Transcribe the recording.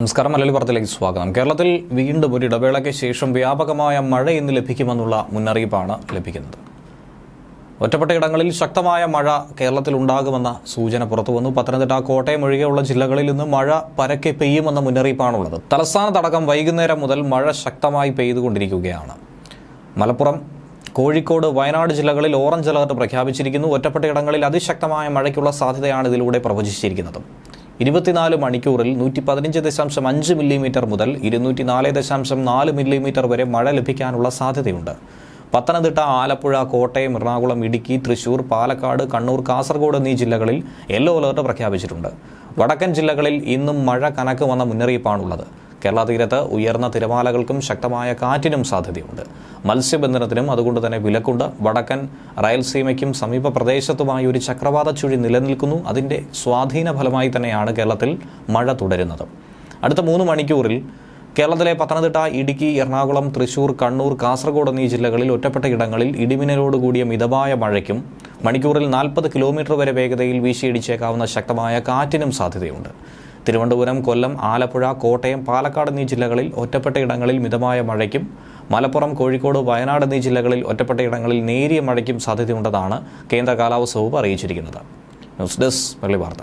നമസ്കാരം. മലയാളി വാർത്തയിലേക്ക് സ്വാഗതം. കേരളത്തിൽ വീണ്ടും ഒരു ഇടവേളയ്ക്ക് ശേഷം വ്യാപകമായ മഴ ഇന്ന് ലഭിക്കുമെന്നുള്ള മുന്നറിയിപ്പാണ് ലഭിക്കുന്നത്. ഒറ്റപ്പെട്ടയിടങ്ങളിൽ ശക്തമായ മഴ കേരളത്തിൽ ഉണ്ടാകുമെന്ന സൂചന പുറത്തുവന്നു. പത്തനംതിട്ട, കോട്ടയം ഒഴികെയുള്ള ജില്ലകളിൽ ഇന്ന് മഴ പരക്കെ പെയ്യുമെന്ന മുന്നറിയിപ്പാണുള്ളത്. തലസ്ഥാനത്തടക്കം വൈകുന്നേരം മുതൽ മഴ ശക്തമായി പെയ്തുകൊണ്ടിരിക്കുകയാണ്. മലപ്പുറം, കോഴിക്കോട്, വയനാട് ജില്ലകളിൽ ഓറഞ്ച് അലർട്ട് പ്രഖ്യാപിച്ചിരിക്കുന്നു. ഒറ്റപ്പെട്ടയിടങ്ങളിൽ അതിശക്തമായ മഴയ്ക്കുള്ള സാധ്യതയാണ് ഇതിലൂടെ പ്രവചിച്ചിരിക്കുന്നത്. 24 മണിക്കൂറിൽ 115.5 മില്ലിമീറ്റർ മുതൽ 204.4 മില്ലിമീറ്റർ വരെ മഴ ലഭിക്കാനുള്ള സാധ്യതയുണ്ട്. പത്തനംതിട്ട, ആലപ്പുഴ, കോട്ടയം, എറണാകുളം, ഇടുക്കി, തൃശൂർ, പാലക്കാട്, കണ്ണൂർ, കാസർഗോഡ് എന്നീ ജില്ലകളിൽ യെല്ലോ അലർട്ട് പ്രഖ്യാപിച്ചിട്ടുണ്ട്. വടക്കൻ ജില്ലകളിൽ ഇന്നും മഴ കനക്കുമെന്ന മുന്നറിയിപ്പാണുള്ളത്. കേരള തീരത്ത് ഉയർന്ന തിരമാലകൾക്കും ശക്തമായ കാറ്റിനും സാധ്യതയുണ്ട്. മത്സ്യബന്ധനത്തിനും അതുകൊണ്ട് തന്നെ വിലക്കുണ്ട്. വടക്കൻ റയൽസീമയ്ക്കും സമീപ പ്രദേശത്തുമായി ഒരു ചക്രവാത ചുഴി നിലനിൽക്കുന്നു. അതിൻ്റെ സ്വാധീന ഫലമായി തന്നെയാണ് കേരളത്തിൽ മഴ തുടരുന്നത്. അടുത്ത 3 മണിക്കൂറിൽ കേരളത്തിലെ പത്തനംതിട്ട, ഇടുക്കി, എറണാകുളം, തൃശൂർ, കണ്ണൂർ, കാസർഗോഡ് എന്നീ ജില്ലകളിൽ ഒറ്റപ്പെട്ട ഇടങ്ങളിൽ ഇടിമിന്നലോടുകൂടിയ മിതമായ മഴയ്ക്കും മണിക്കൂറിൽ 40 കിലോമീറ്റർ വരെ വേഗതയിൽ വീശിയടിച്ചേക്കാവുന്ന ശക്തമായ കാറ്റിനും സാധ്യതയുണ്ട്. തിരുവനന്തപുരം, കൊല്ലം, ആലപ്പുഴ, കോട്ടയം, പാലക്കാട് എന്നീ ജില്ലകളിൽ ഒറ്റപ്പെട്ട ഇടങ്ങളിൽ മിതമായ മഴയ്ക്കും മലപ്പുറം, കോഴിക്കോട്, വയനാട് എന്നീ ജില്ലകളിൽ ഒറ്റപ്പെട്ട ഇടങ്ങളിൽ നേരിയ മഴയ്ക്കും സാധ്യതയുണ്ടെന്നാണ് കേന്ദ്ര കാലാവസ്ഥാ വകുപ്പ് അറിയിച്ചിരിക്കുന്നത്. ന്യൂസ് ഡെസ്ക് മലയാളി വാർത്ത.